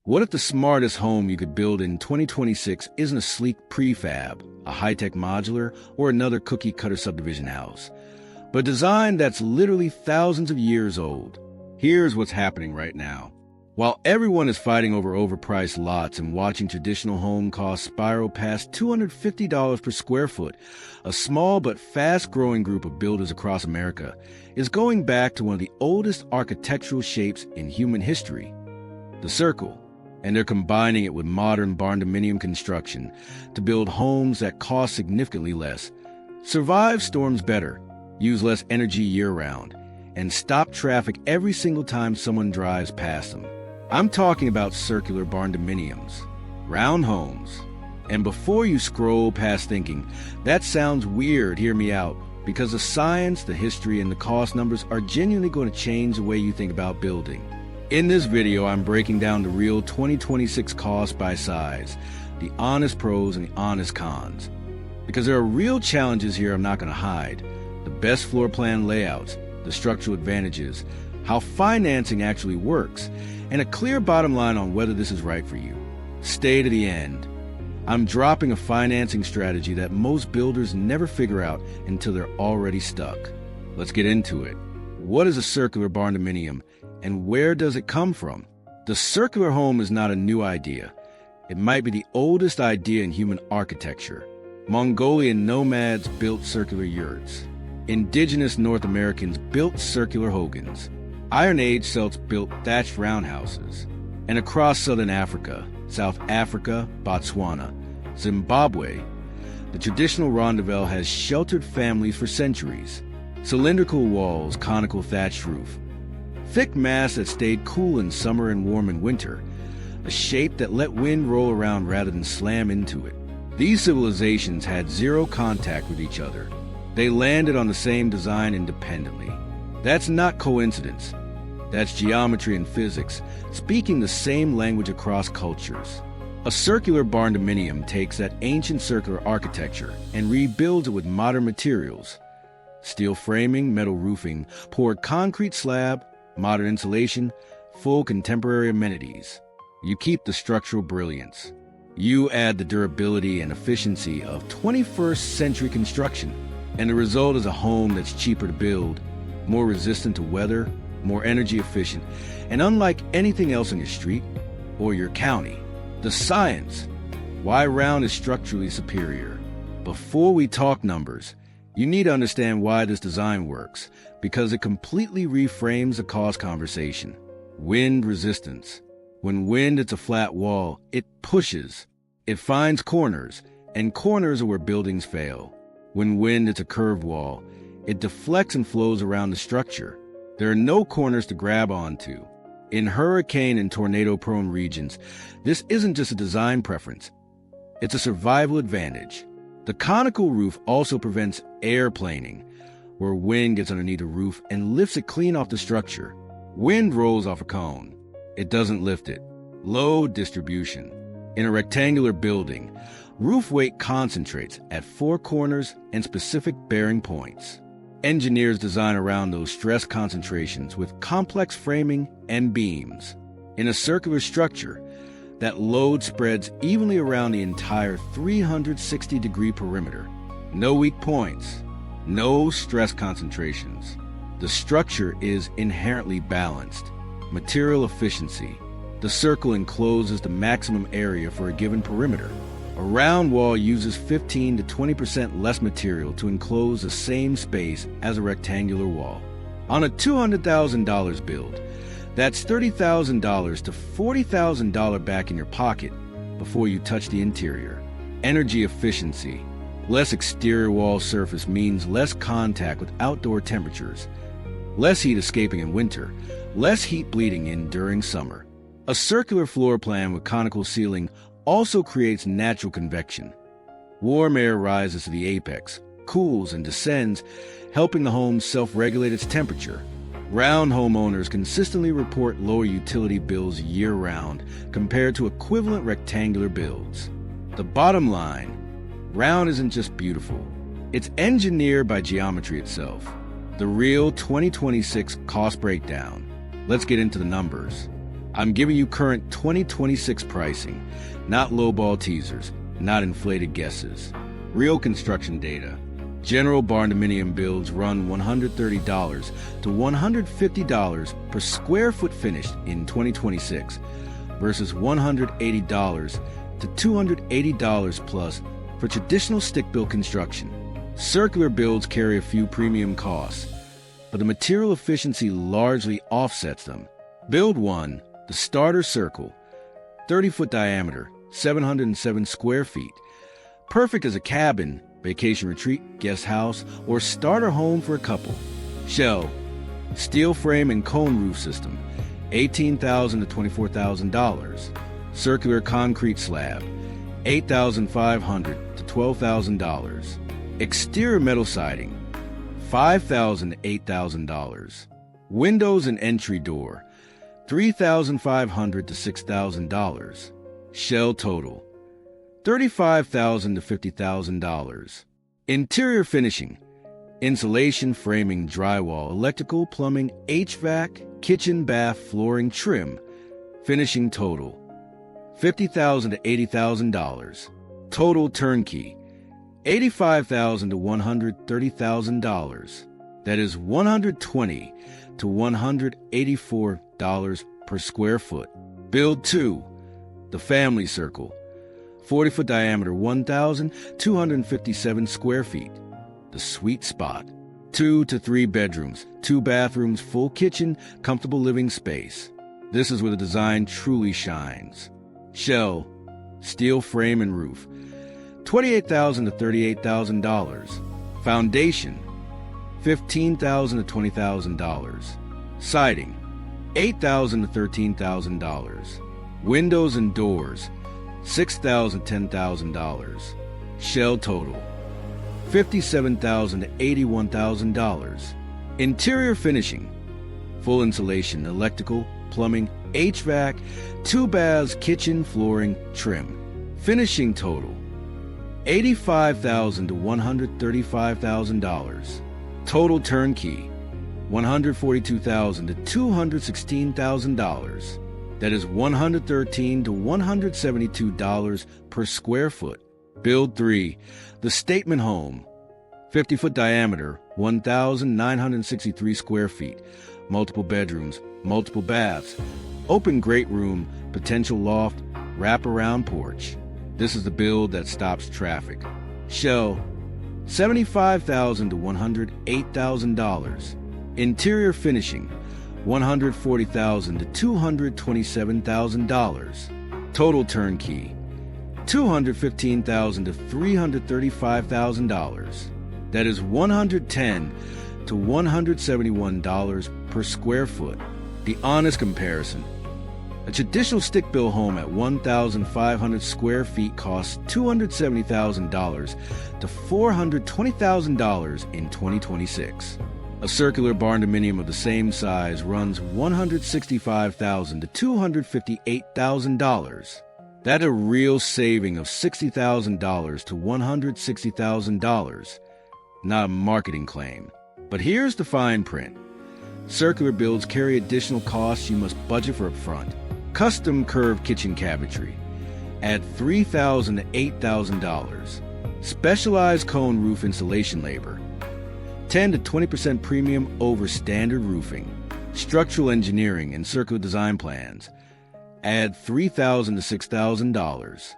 What if the smartest home you could build in 2026 isn't a sleek prefab, a high-tech modular, or another cookie-cutter subdivision house, but a design that's literally thousands of years old? Here's what's happening right now. While everyone is fighting over overpriced lots and watching traditional home costs spiral past $250 per square foot, a small but fast-growing group of builders across America is going back to one of the oldest architectural shapes in human history, the circle. And they're combining it with modern Barndominium construction to build homes that cost significantly less, survive storms better, use less energy year-round, and stop traffic every single time someone drives past them. I'm talking about circular Barndominiums, round homes. And before you scroll past thinking, that sounds weird, hear me out, because the science, the history, and the cost numbers are genuinely going to change the way you think about building. In this video, I'm breaking down the real 2026 cost by size, the honest pros and the honest cons. Because there are real challenges here I'm not going to hide. The best floor plan layouts, the structural advantages, how financing actually works, and a clear bottom line on whether this is right for you. Stay to the end. I'm dropping a financing strategy that most builders never figure out until they're already stuck. Let's get into it. What is a circular Barndominium, and where does it come from? The circular home is not a new idea. It might be the oldest idea in human architecture. Mongolian nomads built circular yurts. Indigenous North Americans built circular hogans. Iron Age Celts built thatched roundhouses. And across southern Africa, South Africa, Botswana, Zimbabwe, the traditional rondavelle has sheltered families for centuries. Cylindrical walls, conical thatched roof. Thick mass that stayed cool in summer and warm in winter. A shape that let wind roll around rather than slam into it. These civilizations had zero contact with each other. They landed on the same design independently. That's not coincidence. That's geometry and physics, speaking the same language across cultures. A circular Barndominium takes that ancient circular architecture and rebuilds it with modern materials. Steel framing, metal roofing, poured concrete slab, modern insulation, full contemporary amenities. You keep the structural brilliance. You add the durability and efficiency of 21st century construction. And the result is a home that's cheaper to build, more resistant to weather, more energy efficient, and unlike anything else in your street or your county. The science, why round is structurally superior. Before we talk numbers, you need to understand why this design works, because it completely reframes the cost conversation. Wind resistance. When wind hits a flat wall, it pushes. It finds corners, and corners are where buildings fail. When wind hits a curved wall, it deflects and flows around the structure. There are no corners to grab onto. In hurricane and tornado-prone regions, this isn't just a design preference. It's a survival advantage. The conical roof also prevents airplaning, where wind gets underneath a roof and lifts it clean off the structure. Wind rolls off a cone. It doesn't lift it. Load distribution. In a rectangular building, roof weight concentrates at 4 corners and specific bearing points. Engineers design around those stress concentrations with complex framing and beams. In a circular structure, that load spreads evenly around the entire 360-degree perimeter. No weak points, no stress concentrations. The structure is inherently balanced. Material efficiency. The circle encloses the maximum area for a given perimeter. A round wall uses 15 to 20% less material to enclose the same space as a rectangular wall. On a $200,000 build, that's $30,000 to $40,000 back in your pocket before you touch the interior. Energy efficiency. Less exterior wall surface means less contact with outdoor temperatures, less heat escaping in winter, less heat bleeding in during summer. A circular floor plan with conical ceiling also creates natural convection. Warm air rises to the apex, cools and descends, helping the home self-regulate its temperature. Round homeowners consistently report lower utility bills year-round compared to equivalent rectangular builds. The bottom line, round isn't just beautiful. It's engineered by geometry itself. The real 2026 cost breakdown. Let's get into the numbers. I'm giving you current 2026 pricing, not lowball teasers, not inflated guesses. Real construction data. General Barndominium builds run $130 to $150 per square foot finished in 2026 versus $180 to $280 plus for traditional stick-built construction. Circular builds carry a few premium costs, but the material efficiency largely offsets them. Build 1, the starter circle, 30-foot diameter, 707 square feet. Perfect as a cabin, vacation retreat, guest house, or starter home for a couple. Shell, steel frame and cone roof system, $18,000 to $24,000. Circular concrete slab, $8,500 to $12,000. Exterior metal siding, $5,000 to $8,000. Windows and entry door, $3,500 to $6,000. Shell total, $35,000 to $50,000. Interior finishing, insulation, framing, drywall, electrical, plumbing, HVAC, kitchen, bath, flooring, trim. Finishing total, $50,000 to $80,000. Total turnkey, $85,000 to $130,000. That is $120 to $184 per square foot. Build 2, the family circle, 40-foot diameter, 1,257 square feet. The sweet spot. 2 to 3 bedrooms, 2 bathrooms, full kitchen, comfortable living space. This is where the design truly shines. Shell, steel frame and roof, $28,000 to $38,000. Foundation, $15,000 to $20,000. Siding, $8,000 to $13,000. Windows and doors, $6,000 to $10,000. Shell total, $57,000 to $81,000. Interior finishing, full insulation, electrical, plumbing, HVAC, 2 baths, kitchen, flooring, trim. Finishing total, $85,000 to $135,000. Total turnkey, $142,000 to $216,000. That is $113 to $172 per square foot. Build 3, the statement home, 50-foot diameter, 1,963 square feet, multiple bedrooms, multiple baths, open great room, potential loft, wraparound porch. This is the build that stops traffic. Shell, $75,000 to $108,000. Interior finishing, $140,000 to $227,000. Total turnkey, $215,000 to $335,000. That is $110 to $171 per square foot. The honest comparison. A traditional stick-built home at 1,500 square feet costs $270,000 to $420,000 in 2026. A circular barndominium of the same size runs $165,000 to $258,000. That's a real saving of $60,000 to $160,000. Not a marketing claim. But here's the fine print. Circular builds carry additional costs you must budget for upfront. Custom curved kitchen cabinetry, add $3,000 to $8,000. Specialized cone roof insulation labor, 10 to 20% premium over standard roofing. Structural engineering and circular design plans, add $3,000 to $6,000.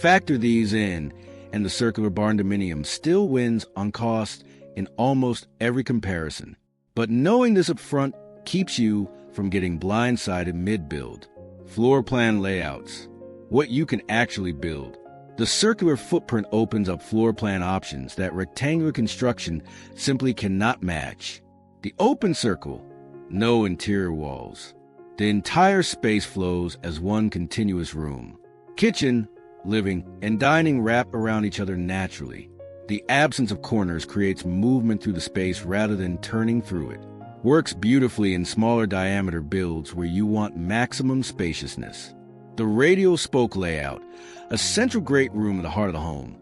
Factor these in, and the circular barndominium still wins on cost in almost every comparison. But knowing this up front keeps you from getting blindsided mid-build. Floor plan layouts, what you can actually build. The circular footprint opens up floor plan options that rectangular construction simply cannot match. The open circle, no interior walls. The entire space flows as one continuous room. Kitchen, living, and dining wrap around each other naturally. The absence of corners creates movement through the space rather than turning through it. Works beautifully in smaller diameter builds where you want maximum spaciousness. The radial spoke layout, a central great room in the heart of the home,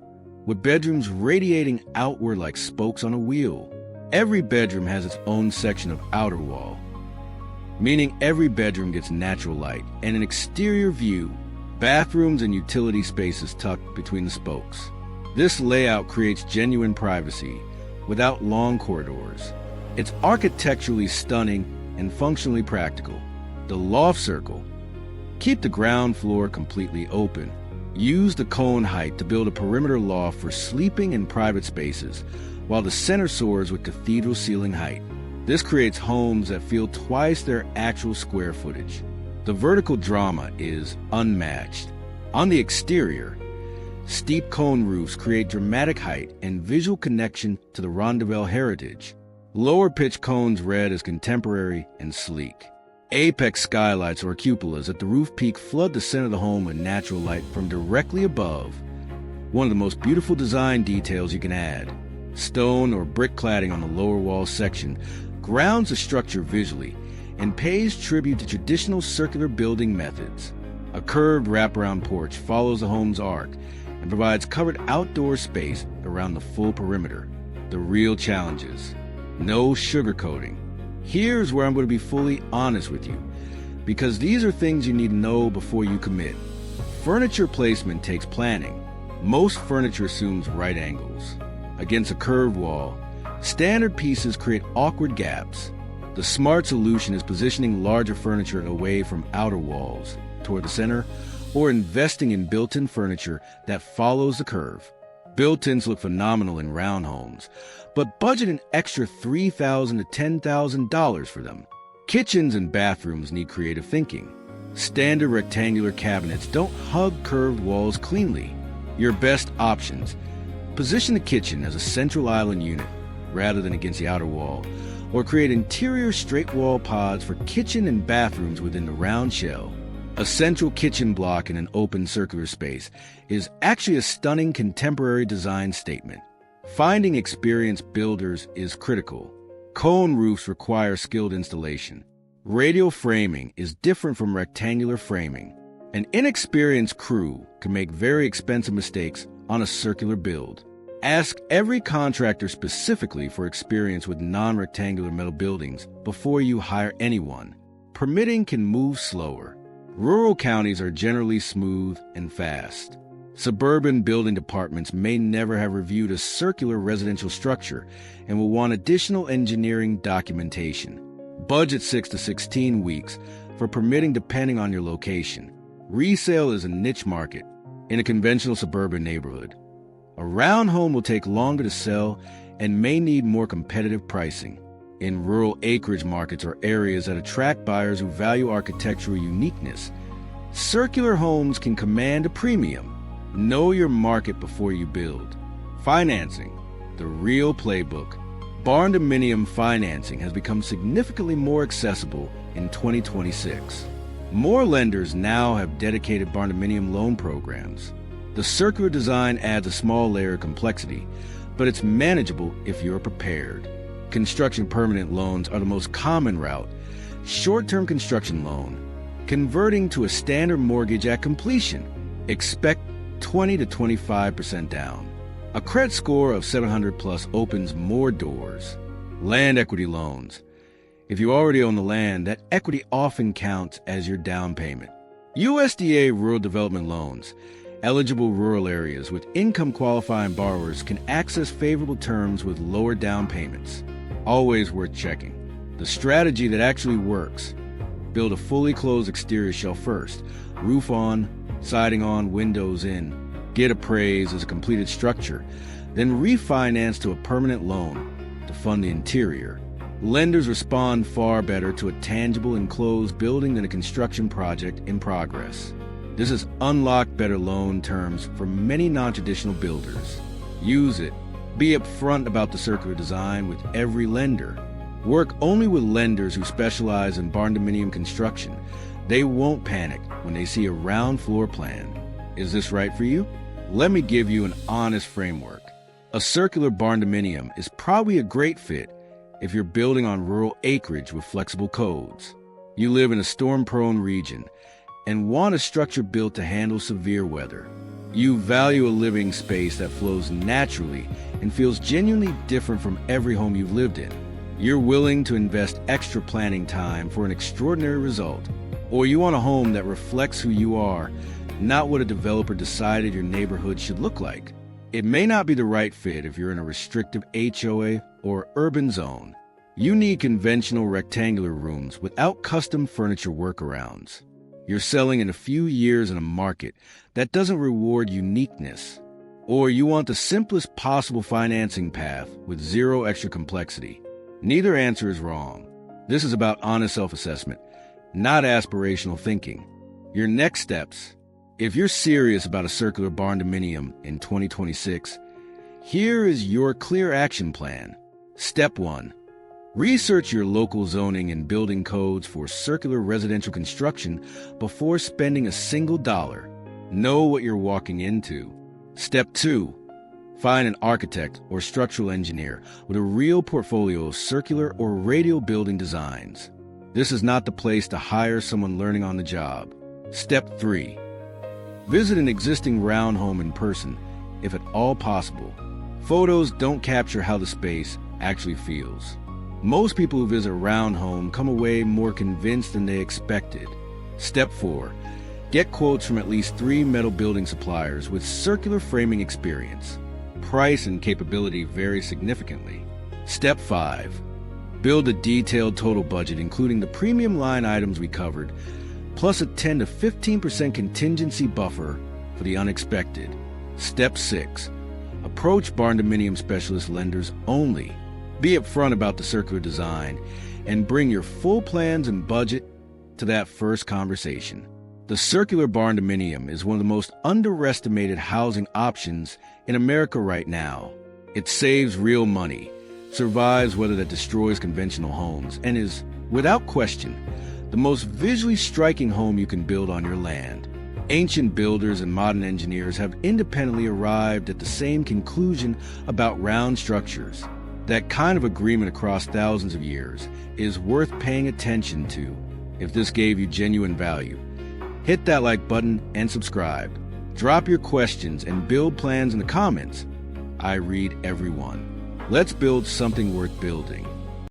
with bedrooms radiating outward like spokes on a wheel. Every bedroom has its own section of outer wall. meaning every bedroom gets natural light and an exterior view, bathrooms and utility spaces tucked between the spokes. This layout creates genuine privacy without long corridors. It's architecturally stunning and functionally practical. The loft circle. Keep the ground floor completely open. Use the cone height to build a perimeter loft for sleeping and private spaces, while the center soars with cathedral ceiling height. This creates homes that feel twice their actual square footage. The vertical drama is unmatched. On the exterior, steep cone roofs create dramatic height and visual connection to the Rondeville heritage. Lower pitch cones read as contemporary and sleek. Apex skylights or cupolas at the roof peak flood the center of the home with natural light from directly above. One of the most beautiful design details you can add. Stone or brick cladding on the lower wall section grounds the structure visually and pays tribute to traditional circular building methods. A curved wraparound porch follows the home's arc and provides covered outdoor space around the full perimeter. The real challenges. No sugarcoating. Here's where I'm going to be fully honest with you, because these are things you need to know before you commit. Furniture placement takes planning. Most furniture assumes right angles. Against a curved wall, standard pieces create awkward gaps. The smart solution is positioning larger furniture away from outer walls, toward the center, or investing in built-in furniture that follows the curve. Built-ins look phenomenal in round homes, but budget an extra $3,000 to $10,000 for them. Kitchens and bathrooms need creative thinking. Standard rectangular cabinets don't hug curved walls cleanly. Your best options: position the kitchen as a central island unit rather than against the outer wall, or create interior straight wall pods for kitchen and bathrooms within the round shell. A central kitchen block in an open circular space is actually a stunning contemporary design statement. Finding experienced builders is critical. Cone roofs require skilled installation. Radial framing is different from rectangular framing. An inexperienced crew can make very expensive mistakes on a circular build. Ask every contractor specifically for experience with non-rectangular metal buildings before you hire anyone. Permitting can move slower. Rural counties are generally smooth and fast. Suburban building departments may never have reviewed a circular residential structure and will want additional engineering documentation. Budget 6 to 16 weeks for permitting depending on your location. Resale is a niche market in a conventional suburban neighborhood. A round home will take longer to sell and may need more competitive pricing. In rural acreage markets or areas that attract buyers who value architectural uniqueness, circular homes can command a premium. Know your market before you build. Financing, the real playbook. Barndominium financing has become significantly more accessible in 2026. More lenders now have dedicated Barndominium loan programs. The circular design adds a small layer of complexity, but it's manageable if you're prepared. Construction permanent loans are the most common route. Short-term construction loan, converting to a standard mortgage at completion. Expect 20 to 25% down. A credit score of 700 plus opens more doors. Land equity loans. If you already own the land, that equity often counts as your down payment. USDA rural development loans. Eligible rural areas with income qualifying borrowers can access favorable terms with lower down payments. Always worth checking. The strategy that actually works. Build a fully closed exterior shell first. Roof on, siding on, windows in. Get appraised as a completed structure. Then refinance to a permanent loan to fund the interior. Lenders respond far better to a tangible enclosed building than a construction project in progress. This has unlocked better loan terms for many non-traditional builders. Use it. Be upfront about the circular design with every lender. Work only with lenders who specialize in barndominium construction. They won't panic when they see a round floor plan. Is this right for you? Let me give you an honest framework. A circular barndominium is probably a great fit if you're building on rural acreage with flexible codes. You live in a storm-prone region and want a structure built to handle severe weather. You value a living space that flows naturally and feels genuinely different from every home you've lived in. You're willing to invest extra planning time for an extraordinary result. Or you want a home that reflects who you are, not what a developer decided your neighborhood should look like. It may not be the right fit if you're in a restrictive HOA or urban zone. You need conventional rectangular rooms without custom furniture workarounds. You're selling in a few years in a market that doesn't reward uniqueness. Or you want the simplest possible financing path with zero extra complexity. Neither answer is wrong. This is about honest self-assessment, not aspirational thinking. Your next steps. If you're serious about a circular barndominium in 2026, here is your clear action plan. Step 1. Research your local zoning and building codes for circular residential construction before spending a single dollar. Know what you're walking into. Step 2. Find an architect or structural engineer with a real portfolio of circular or radial building designs. This is not the place to hire someone learning on the job. Step 3. Visit an existing round home in person, if at all possible. Photos don't capture how the space actually feels. Most people who visit a round home come away more convinced than they expected. Step 4. Get quotes from at least 3 metal building suppliers with circular framing experience. Price and capability vary significantly. Step 5. Build a detailed total budget, including the premium line items we covered, plus a 10 to 15% contingency buffer for the unexpected. Step 6. Approach Barndominium specialist lenders only. Be upfront about the circular design and bring your full plans and budget to that first conversation. The circular barndominium is one of the most underestimated housing options in America right now. It saves real money, survives weather that destroys conventional homes, and is, without question, the most visually striking home you can build on your land. Ancient builders and modern engineers have independently arrived at the same conclusion about round structures. That kind of agreement across thousands of years is worth paying attention to. If this gave you genuine value, hit that like button and subscribe. Drop your questions and build plans in the comments. I read every one. Let's build something worth building.